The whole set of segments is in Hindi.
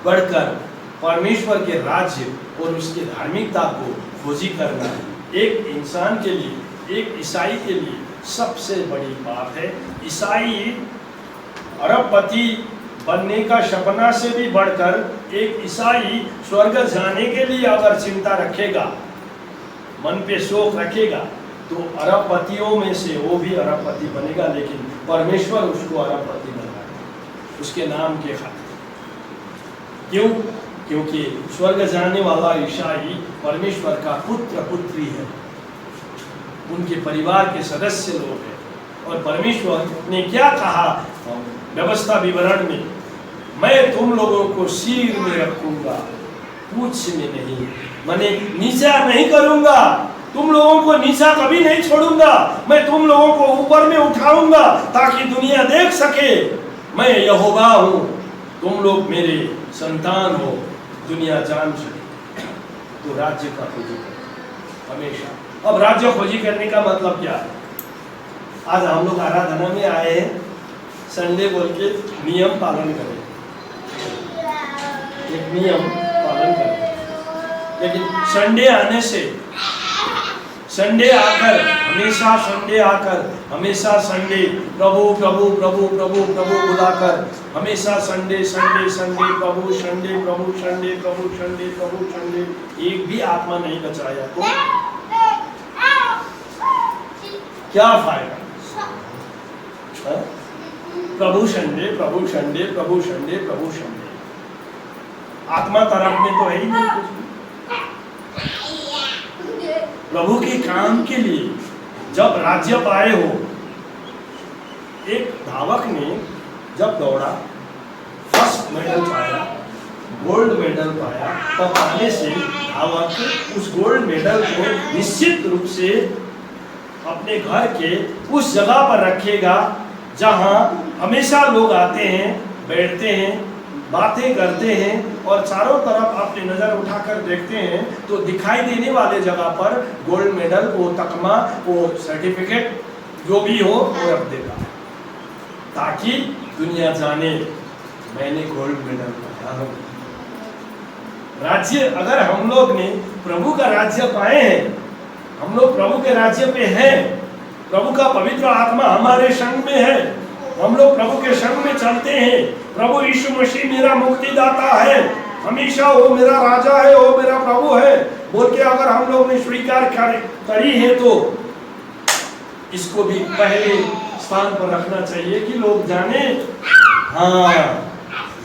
बढ़कर परमेश्वर के राज्य और उसकी धार्मिकता को खोजी करना एक इंसान के लिए, एक ईसाई के लिए सबसे बड़ी बात है। ईसाई अरबपति बनने का सपना से भी बढ़कर एक ईसाई स्वर्ग जाने के लिए अगर चिंता रखेगा, मन पे शौक रखेगा, तो अरबपतियों में से वो भी अरबपति बनेगा, लेकिन परमेश्वर उसको अरबपति बनाएगा उसके नाम के खातिर। क्यों? क्योंकि स्वर्ग जाने वाला ईसाई परमेश्वर का पुत्र पुत्री है, उनके परिवार के सदस्य लोग हैं। और परमेश्वर ने क्या कहा व्यवस्था विवरण में, मैं तुम लोगों को सिर में रखूंगा, पूंछ में नहीं, माने नीचा नहीं करूंगा, तुम लोगों को नीचा कभी नहीं छोड़ूंगा, मैं तुम लोगों को ऊपर में उठाऊंगा ताकि दुनिया देख सके मैं यहोवा हूं, तुम लोग मेरे संतान हो, दुनिया जान सके। तो राज्य का खोजी करें हमेशा। अब राज्य खोजी करने का मतलब क्या है? आज हम लोग आराधना में आए हैं, संडे बोल के नियम पालन करें, एक नियम पालन करें, लेकिन संडे आने से, संडे आकर, हमेशा संडे प्रभु प्रभु प्रभु प्रभु प्रभु बुलाकर, हमेशा संडे संडे संडे प्रभु, संडे प्रभु, संडे प्रभु, संडे प्रभु, संडे, एक भी आत्मा नहीं बचाया तो क्या फायदा? प्रभु संडे प्रभु संडे प्रभु संडे प्रभु संडे, आत्मा तरफ में तो है ही नहीं कुछ। प्रभु के काम के लिए जब राज्य पाए हो, एक धावक ने जब दौड़ा, फर्स्ट मेडल पाया, गोल्ड मेडल पाया, तब आने से धावक उस गोल्ड मेडल को निश्चित रूप से अपने घर के उस जगह पर रखेगा जहां हमेशा लोग आते हैं, बैठते हैं, बातें करते हैं और चारों तरफ अपनी नजर उठाकर देखते हैं तो दिखाई देने वाले जगह पर गोल्ड मेडल, वो तकमा, वो सर्टिफिकेट जो भी हो वो रख देगा, ताकि दुनिया जाने मैंने गोल्ड मेडल पाया हूं। राज्य, अगर हम लोग ने प्रभु का राज्य पाए हैं, हम लोग प्रभु के राज्य पे हैं, प्रभु का पवित्र आत्मा हमारे संग में है, हम लोग प्रभु के संग में चलते हैं, प्रभु यीशु मसीह मेरा मुक्तिदाता है, हमेशा वो मेरा राजा है, वो मेरा प्रभु है बोल के अगर हम लोग ने स्वीकार करी है तो इसको भी पहले स्थान पर रखना चाहिए कि लोग जाने, हाँ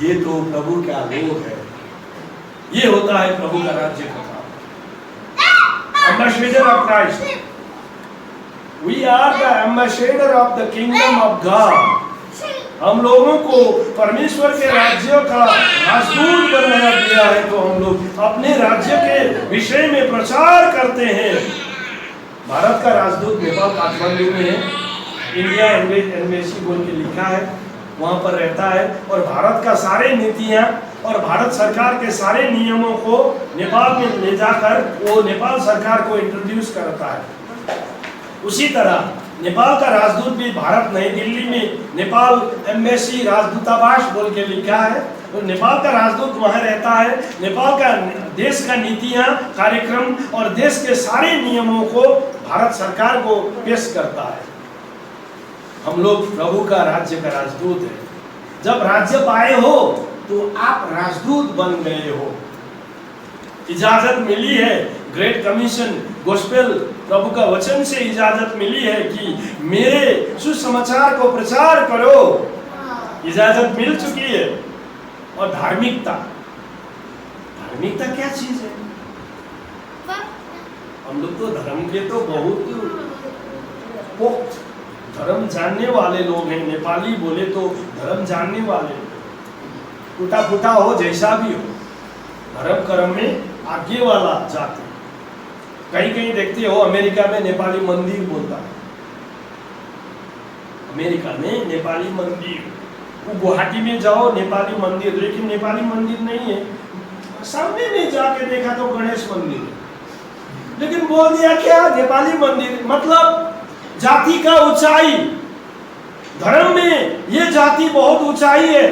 ये तो प्रभु का लोग है। ये होता है प्रभु का राज्य का काम। Ambassador of Christ, we are the ambassador of the kingdom of God. हम लोगों को परमेश्वर के राज्य का राजदूत बनाया गया है, तो हम लोग अपने राज्य के विषय में प्रचार करते हैं। भारत का राजदूत नेपाल काठमांडू में है, इंडिया एम्बेसी बोल के लिखा है, वहां पर रहता है और भारत का सारे नीतियां और भारत सरकार के सारे नियमों को नेपाल में ले जाकर वो नेपाल सरकार को इंट्रोड्यूस करता है। उसी तरह नेपाल का राजदूत भी भारत नई दिल्ली में नेपाल एम्बेसी राजदूतावास बोल के लिखा है, तो नेपाल का राजदूत वहां रहता है, नेपाल का देश का नीतियां, कार्यक्रम और देश के सारे नियमों को भारत सरकार को पेश करता है। हम लोग प्रभु का राज्य का राजदूत है। जब राज्य पाए हो तो आप राजदूत बन गए हो, इजाजत मिली है, ग्रेट कमीशन गॉस्पेल प्रभु का वचन से इजाजत मिली है कि मेरे सुसमाचार को प्रचार करो, इजाजत मिल चुकी है। और धार्मिकता, धार्मिकता क्या चीज है? हम लोग तो धर्म के तो बहुत पोक्त धर्म जानने वाले लोग हैं। नेपाली बोले तो धर्म जानने वाले, टूटा फूटा हो जैसा भी हो, धर्म कर्म में आगे वाला जाति। कहीं कहीं देखते हो अमेरिका में नेपाली मंदिर बोलता है, अमेरिका में नेपाली मंदिर, वो गुवाहाटी में जाओ नेपाली मंदिर, लेकिन नेपाली मंदिर नहीं है। सामने में जाके देखा तो गणेश मंदिर है, लेकिन बोल दिया क्या नेपाली मंदिर, मतलब जाति का ऊंचाई। धर्म में ये जाति बहुत ऊंचाई है।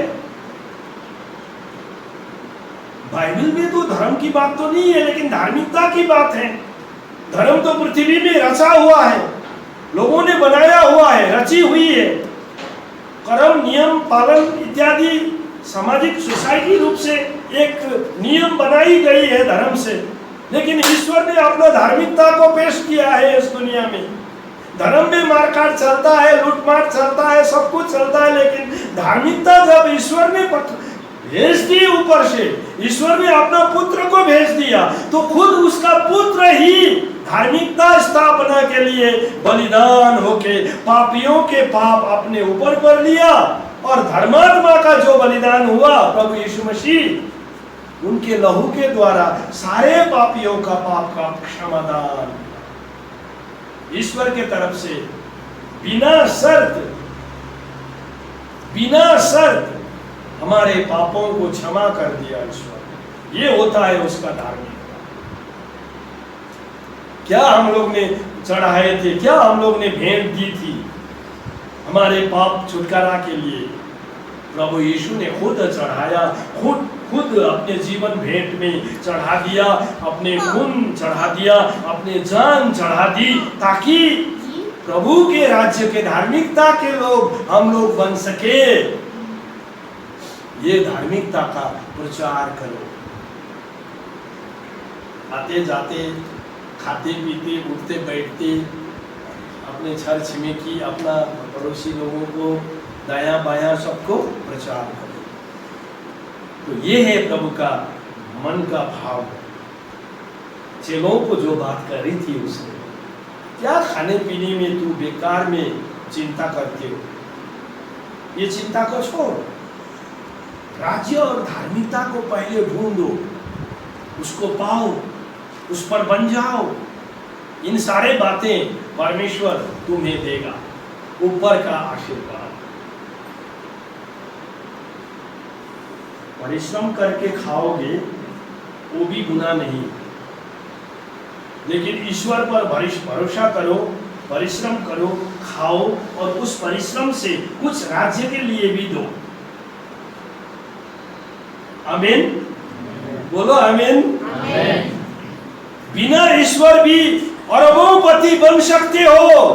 बाइबल में तो धर्म की बात तो नहीं है, लेकिन धार्मिकता की बात है। धर्म तो पृथ्वी में रचा हुआ है, लोगों ने बनाया हुआ है, रची हुई है। कर्म, नियम पालन इत्यादि सामाजिक सोसाइटी रूप से एक नियम बनाई गई है धर्म से, लेकिन ईश्वर ने अपना धार्मिकता को पेश किया है इस दुनिया में। धर्म में मारकाट चलता है, लूटमार चलता है, सब कुछ चलता है, लेकिन धार्मिकता जब ईश्वर ने भेज दी ऊपर से, ईश्वर ने अपना पुत्र को भेज दिया, तो खुद उसका पुत्र ही धार्मिकता स्थापना के लिए बलिदान होके पापियों के पाप अपने ऊपर कर लिया, और धर्मात्मा का जो बलिदान हुआ प्रभु यीशु मसीह, उनके लहू के द्वारा सारे पापियों का पाप का क्षमादान ईश्वर के तरफ से बिना शर्त हमारे पापों को क्षमा कर दिया ईश्वर। ये होता है उसका धार्मिकता। क्या हम लोग ने चढ़ाए थे, क्या हम लोग ने भेंट दी थी हमारे पाप छुटकारा के लिए? प्रभु यीशु ने खुद चढ़ाया, खुद अपने जीवन भेंट में चढ़ा दिया, अपने खून चढ़ा दिया, अपने जान चढ़ा दी, ताकि प्रभु के राज्य के धार्मिकता के लोग हम लोग बन सके। ये धार्मिकता का प्रचार करो। आते जाते, खाते पीते, उठते बैठते, अपने छर छिमेकी, अपना पड़ोसी लोगों को, दाया बाया सबको प्रचार करो। तो ये है प्रभु का मन का भाव। चेलों को जो बात कर रही थी उसने, क्या खाने पीने में तू बेकार में चिंता करते हो? ये चिंता को छोड़, राज्य और धार्मिकता को पहले ढूंढो, उसको पाओ, उस पर बन जाओ। इन सारे बातें परमेश्वर तुम्हें देगा, ऊपर का आशीर्वाद। परिश्रम करके खाओगे वो भी गुनाह नहीं, लेकिन ईश्वर पर भरोसा करो, परिश्रम करो, खाओ, और उस परिश्रम से कुछ राज्य के लिए भी दो। आमीन, बोलो आमीन। बिना ईश्वर भी अरबोपति बन सकते हो,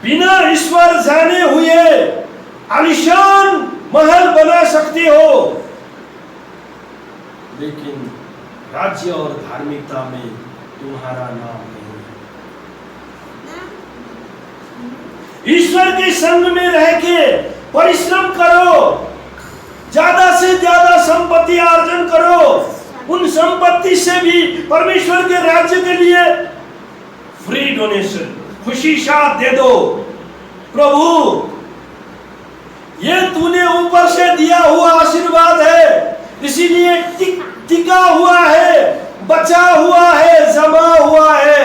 बिना ईश्वर जाने हुए आलीशान महल बना सकते हो, लेकिन राज्य और धार्मिकता में तुम्हारा नाम नहीं है। ईश्वर के संग में रह के परिश्रम करो, ज्यादा से ज्यादा संपत्ति अर्जन करो, उन संपत्ति से भी परमेश्वर के राज्य के लिए फ्री डोनेशन, खुशी साथ दे दो। प्रभु, ये तूने ऊपर से दिया हुआ आशीर्वाद है, इसीलिए टिका हुआ है, बचा हुआ है, जमा हुआ है,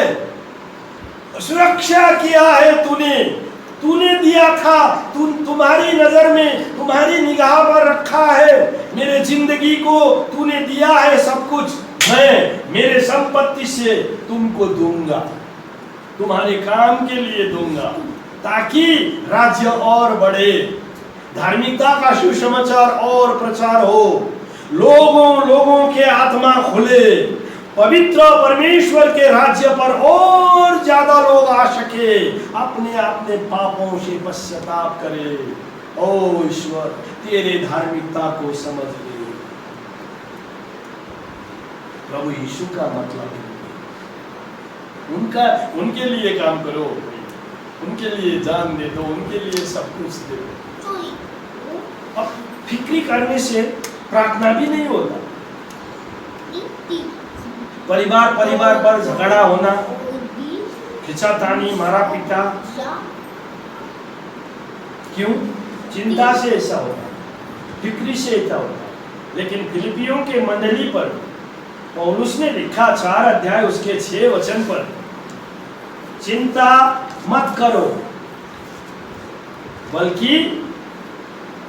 सुरक्षा किया है तूने दिया था, तुम्हारी नजर में, तुम्हारी निगाह पर रखा है। मेरे जिंदगी को तूने दिया है सब कुछ, मैं मेरे संपत्ति से तुमको दूंगा, तुम्हारे काम के लिए दूंगा, ताकि राज्य और बढ़े, धार्मिकता का सुसमाचार और प्रचार हो, लोगों के आत्मा खुले, पवित्र परमेश्वर के राज्य पर और ज्यादा लोग आ सके, अपने पापों से पश्चाताप करे। ओ ईश्वर, तेरे धार्मिकता को समझ ले। प्रभु यीशु का मतलब उनके लिए काम करो, उनके लिए जान दे दो, उनके लिए सब कुछ दे दो। अब फिक्री करने से प्रार्थना भी नहीं होता। परिवार पर झगड़ा होना, खिंचातानी, मारा पीटा, क्यों? चिंता से ऐसा होता है, फिक्री से ऐसा होता है। लेकिन फिलिपियों के मंडली पर पौलुस ने लिखा 4 अध्याय उसके 6 वचन पर, चिंता मत करो, बल्कि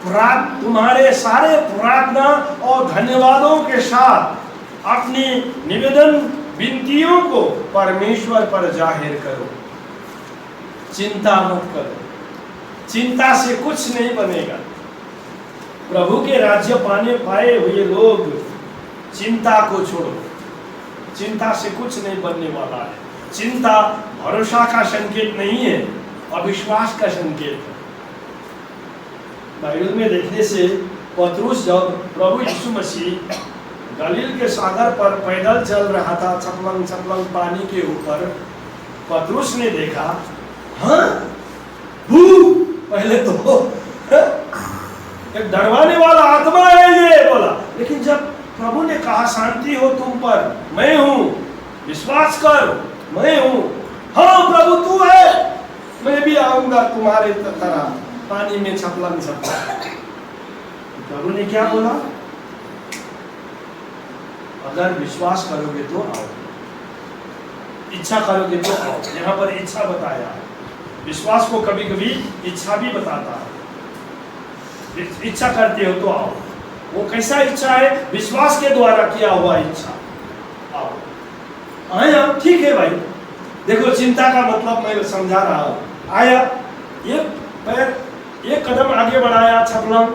तुम्हारे सारे प्रार्थना और धन्यवादों के साथ अपनी निवेदन विनतियों को परमेश्वर पर जाहिर करो। चिंता मत करो, चिंता से कुछ नहीं बनेगा। प्रभु के राज्य पाए हुए लोग चिंता को छोड़ो। चिंता से कुछ नहीं बनने वाला है। चिंता भरोसा का संकेत नहीं है, अविश्वास का संकेत है। बाइबल में देखने से पतरुस जब प्रभु यीशु मसीह गलील के सागर पर पैदल चल रहा था छपलंग छपलंग पानी के ऊपर, पतरुस ने देखा, हाँ पहले तो एक डरवाने वाला आत्मा है ये बोला, लेकिन जब प्रभु ने कहा शांति हो तुम पर, मैं हूं, विश्वास कर, मैं हूं, हाँ प्रभु तू है, मैं भी आऊंगा तुम्हारे तरह पानी में छपलंग छपलंग। प्रभु ने क्या बोला? अगर विश्वास करोगे तो आओ, इच्छा करोगे तो आओ। यहाँ पर इच्छा बताया है। विश्वास को कभी कभी इच्छा भी बताता है। इच्छा करते हो तो आओ। वो कैसा इच्छा है? विश्वास के द्वारा किया हुआ इच्छा। आओ, आया, ठीक है भाई। देखो चिंता का मतलब मैं समझा रहा हूँ। आया, एक पैर एक कदम आगे बढ़ाया, छपलंग,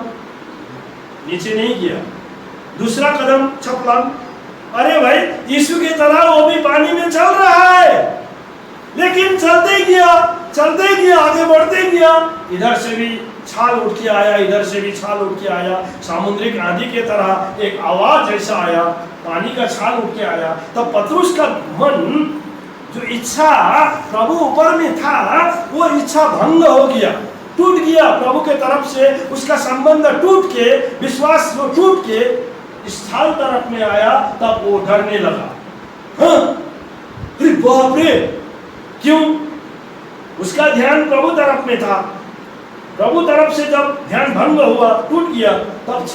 नीचे नहीं गया। दूसरा कदम छपलंग, अरे भाई यीशु की तरह वो भी पानी में चल रहा है, लेकिन चलते गया, आगे बढ़ते गया। इधर से भी छाल उठ के आया, इधर से भी छाल उठ के आया, सामुद्रिक आंधी के तरह एक आवाज जैसा आया, पानी का छाल उठ के आया। तब पतरुस का मन, जो इच्छा प्रभु ऊपर में था, वो इच्छा भंग हो गया, टूट गया। प्रभु के तरफ से उसका संबंध टूट के, विश्वास जो टूट के इस छाल तरफ में आया, तब वो डरने लगा। हाँ, अरे बाप रे, क्यों? उसका ध्यान प्रभु तरफ में था। प्रभु तरफ से जब ध्यान भंग हुआ, टूट गया, तब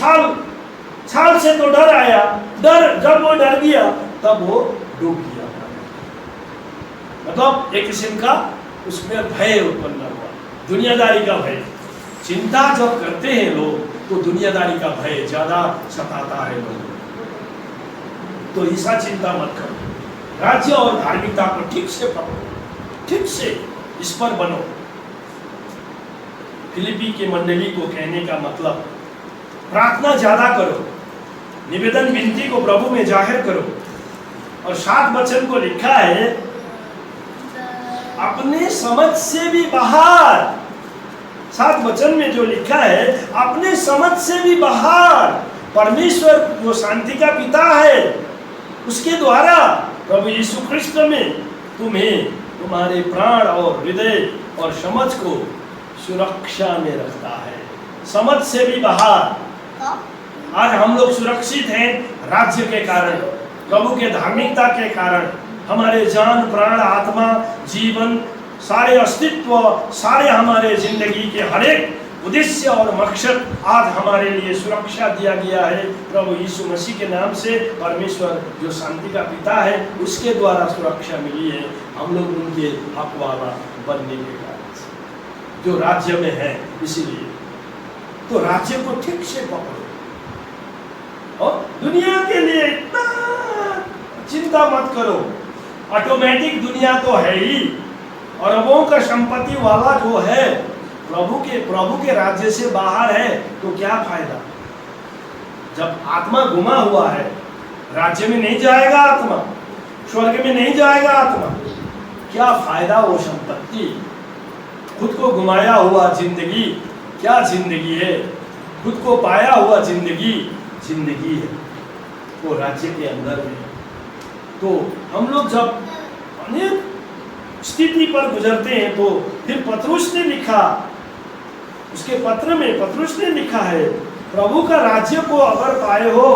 छाल से तो डर आया। जब वो डर गया, तब वो डूब गया। मतलब एक किस्म का उसमें भय उत्पन्न हुआ, दुनियादारी का भय। चिंता जब करते हैं लोग, तो दुनियादारी का भय ज्यादा सताता है लोगों। तो ऐसा चिंता मत करो। राज्य और धार्मिकता को ठीक से पकड़ो, ठीक से इस पर बनो। फिलिपी के मंडली को कहने का मतलब, प्रार्थना ज्यादा करो, निवेदन विनती को प्रभु में जाहिर करो। और 7 वचन को लिखा है, अपने समझ से भी बाहर। 7 वचन में जो लिखा है, अपने समझ से भी बाहर परमेश्वर जो शांति का पिता है, उसके द्वारा प्रभु यीशु ख्रिस्त में तुम्हें, तुम्हारे प्राण और हृदय और समझ को सुरक्षा में रखता है। समझ से भी बाहर। आज हम लोग सुरक्षित हैं राज्य के कारण, प्रभु के धार्मिकता के कारण। हमारे जान, प्राण, आत्मा, जीवन, सारे अस्तित्व, सारे हमारे जिंदगी के हर एक उद्देश्य और मकसद आज हमारे लिए सुरक्षा दिया गया है प्रभु यीशु मसीह के नाम से। परमेश्वर जो शांति का पिता है, उसके द्वारा सुरक्षा मिली है। हम लोग उनके हक वाला बनने के कारण से, जो राज्य में है, इसीलिए तो राज्य को ठीक से पकड़ो और दुनिया के लिए इतना चिंता मत करो। ऑटोमेटिक दुनिया तो है ही, अरबों का संपत्ति वाला जो है, प्रभु के राज्य से बाहर है, तो क्या फायदा? जब आत्मा गुमा हुआ है, राज्य में नहीं जाएगा आत्मा, स्वर्ग में नहीं जाएगा आत्मा, क्या फायदा वो संपत्ति? खुद को गुमाया हुआ जिंदगी क्या जिंदगी है? खुद को पाया हुआ जिंदगी है वो राज्य के अंदर में। तो हम लोग जब अनेक स्थिति पर गुजरते हैं, तो फिर पतरुस ने लिखा, उसके पत्र में पतरुस ने लिखा है, प्रभु का राज्य को अगर पाए हो,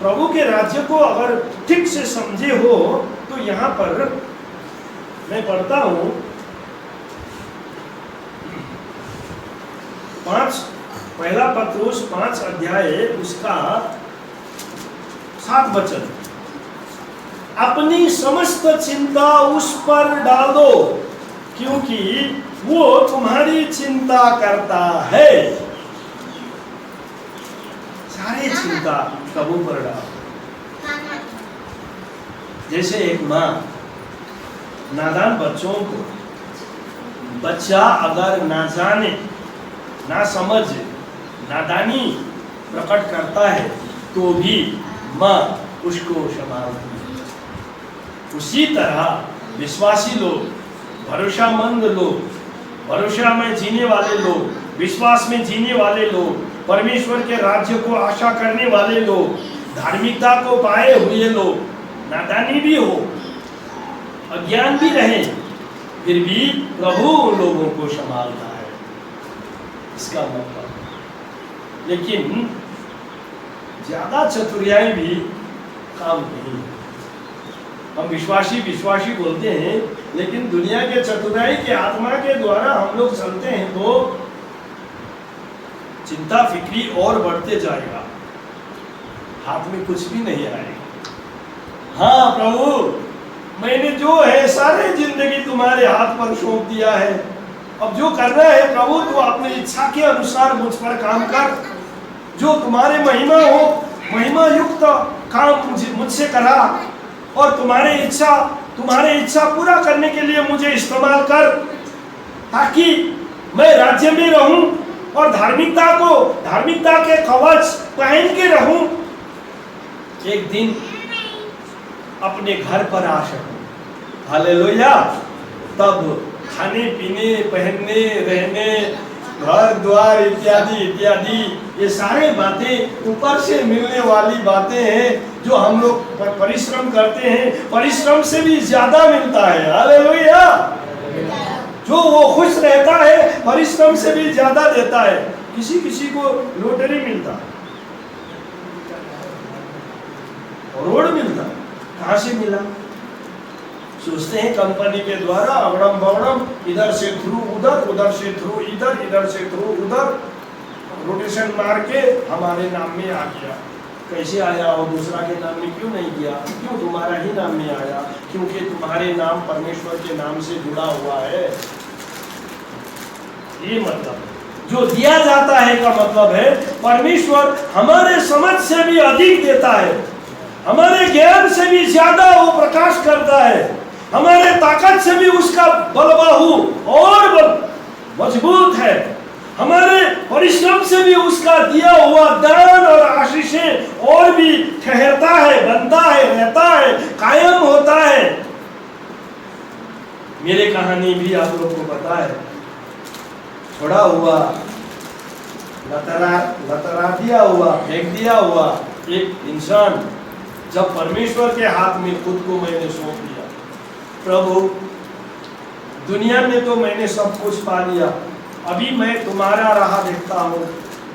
प्रभु के राज्य को अगर ठीक से समझे हो, तो यहाँ पर मैं पढ़ता हूँ 1 पतरुस 5 अध्याय उसका 7 वचन, अपनी समस्त चिंता उस पर डाल दो क्योंकि वो तुम्हारी चिंता करता है। सारी चिंता प्रभु पर डाल। जैसे एक माँ नादान बच्चों को, बच्चा अगर ना जाने, ना समझ, नादानी प्रकट करता है तो भी माँ उसको संभालती है। उसी तरह विश्वासी लोग, भरोसामंद लोग, भरोसा में जीने वाले लोग, विश्वास में जीने वाले लोग, परमेश्वर के राज्य को आशा करने वाले लोग, धार्मिकता को पाए हुए लोग, नादानी भी हो, अज्ञान भी रहे, फिर भी प्रभु उन लोगों को संभालता है, इसका मतलब। लेकिन ज्यादा चतुराई भी काम नहीं। हम विश्वासी विश्वासी बोलते हैं, लेकिन दुनिया के चतुराई के आत्मा के द्वारा हम लोग चलते हैं तो चिंता फिक्री और बढ़ते जाएगा, हाथ में कुछ भी नहीं आएगा। हाँ प्रभु, मैंने जो है सारे जिंदगी तुम्हारे हाथ पर सौंप दिया है, अब जो करना है प्रभु तो अपनी इच्छा के अनुसार मुझ पर काम कर, जो तुम्हारे महिमा हो, महिमा युक्त काम मुझसे करा, और तुम्हारे इच्छा पूरा करने के लिए मुझे इस्तेमाल कर, ताकि मैं राज्य में रहूं और धार्मिकता के कवच पहन के रहूं, एक दिन अपने घर पर आ सकूं। हालेलुया। तब खाने पीने, पहनने, रहने, घर द्वार इत्यादि इत्यादि, ये सारे बातें ऊपर से मिलने वाली बातें हैं, जो हम लोग परिश्रम करते हैं, परिश्रम से भी ज्यादा मिलता है। हालेलुया। जो वो खुश रहता है परिश्रम से भी ज्यादा देता है। किसी किसी को लॉटरी मिलता है, रोड मिलता, कहाँ से मिला? सोचते हैं कंपनी के द्वारा अवड़म बवड़म, इधर से थ्रू उधर, उधर से थ्रू इधर, इधर से थ्रू उधर, रोटेशन मार के हमारे नाम में आ गया। कैसे आया और दूसरा के नाम में क्यों नहीं गया? क्यों तुम्हारा ही नाम में आया? क्योंकि तुम्हारे नाम परमेश्वर के नाम से जुड़ा हुआ है। ये मतलब जो दिया जाता है का मतलब है परमेश्वर हमारे समझ से भी अधिक देता है, हमारे ज्ञान से भी ज्यादा वो प्रकाश करता है, हमारे ताकत से भी उसका बलबाहु और मजबूत है, हमारे परिश्रम से भी उसका दिया हुआ दान और आशीषें और भी ठहरता है, बनता है, रहता है, कायम होता है। मेरे कहानी भी आप लोग को पता है, छोड़ा हुआ, लतरा दिया हुआ, फेंक दिया हुआ एक इंसान, जब परमेश्वर के हाथ में खुद को मैंने सौंप दिया, प्रभु दुनिया में तो मैंने सब कुछ पा लिया, अभी मैं तुम्हारा राह देखता हूँ,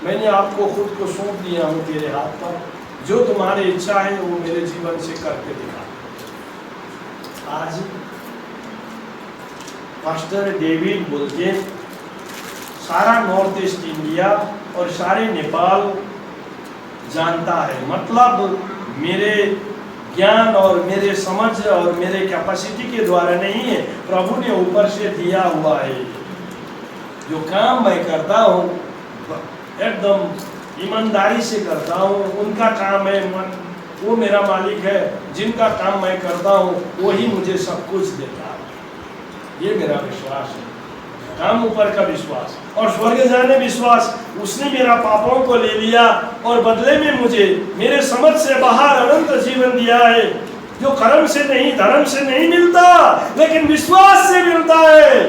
मैंने आपको खुद को सौंप दिया हूँ तेरे हाथ पर, जो तुम्हारी इच्छा है वो मेरे जीवन से करके दिखा। आज पास्टर डेविड बोलते सारा नॉर्थ ईस्ट इंडिया और सारे नेपाल जानता है, मतलब मेरे ज्ञान और मेरे समझ और मेरे कैपेसिटी के द्वारा नहीं है, प्रभु ने ऊपर से दिया हुआ है। जो काम मैं करता हूँ एकदम ईमानदारी से करता हूँ, उनका काम है, वो मेरा मालिक है, जिनका काम मैं करता हूँ वही मुझे सब कुछ देता है। ये मेरा विश्वास है, काम ऊपर का विश्वास और स्वर्ग जाने विश्वास। उसने मेरा पापों को ले लिया और बदले में मुझे मेरे समझ से बाहर अनंत जीवन दिया है, जो कर्म से नहीं, धर्म से नहीं मिलता, लेकिन विश्वास से मिलता है।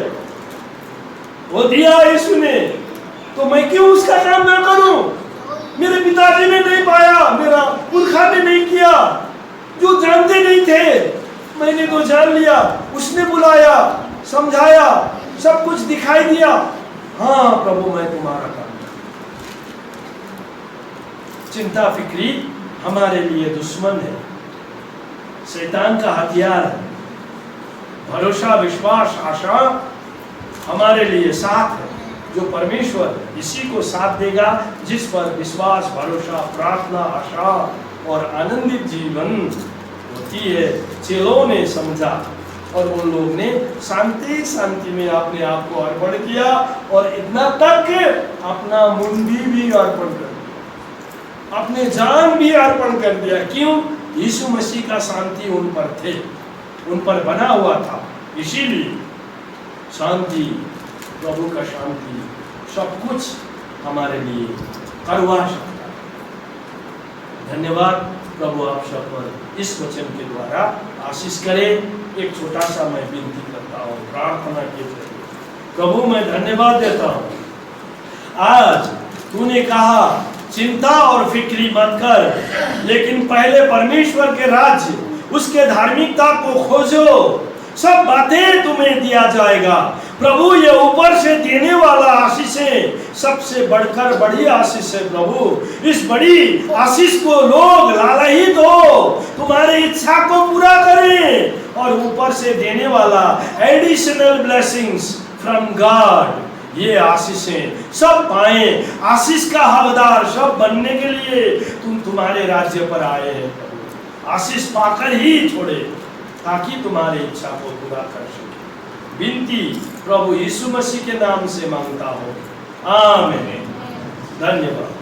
वो दिया यीशु ने, तो मैं क्यों उसका काम ना करूं? मेरे पिताजी ने नहीं पाया, मेरा पुरखा ने नहीं किया, जो जानते नहीं थे मैंने तो जान लिया। उसने बुलाया, समझाया, सब कुछ दिखाई दिया। हाँ प्रभु मैं तुम्हारा काम। चिंता फिक्री हमारे लिए दुश्मन है, शैतान का हथियार है। भरोसा, विश्वास, आशा हमारे लिए साथ है, जो परमेश्वर इसी को साथ देगा जिस पर विश्वास, भरोसा, प्रार्थना, आशा और आनंदित जीवन होती है। चेलों ने समझा और उन लोग ने शांति शांति में अपने आप को अर्पण किया, और इतना तक कि अपना मुंडी भी अर्पण कर दिया, अपने जान भी अर्पण कर दिया। क्यों? यीशु मसीह का शांति उन पर थे, उन पर बना हुआ था। इसीलिए शांति, प्रभु का शांति सब कुछ हमारे लिए करवा सकता है। धन्यवाद। प्रभु आप सब पर इस वचन के द्वारा आशीष करे। एक छोटा सा मैं विनती करता हूँ प्रार्थना के जरिए। प्रभु मैं धन्यवाद देता हूँ, आज तूने कहा चिंता और फिक्री मत कर, लेकिन पहले परमेश्वर के राज्य उसके धार्मिकता को खोजो, सब बातें तुम्हें दिया जाएगा। प्रभु ये ऊपर से देने वाला आशीष है, सबसे बढ़कर बड़ी आशीष है। प्रभु इस बड़ी आशीष को लोग लालयित हो, तुम्हारी इच्छा को पूरा करें, और ऊपर से देने वाला एडिशनल ब्लेसिंग्स फ्रॉम गॉड, ये आशीषें सब पाए। आशीष का हकदार सब बनने के लिए तुम तुम्हारे राज्य पर आए हैं। प्रभु आशीष पाकर ही छोड़े, ताकि तुम्हारी इच्छा को पूरा कर सके। विनती प्रभु यीशु मसीह के नाम से मांगता हूँ, आमीन। धन्यवाद।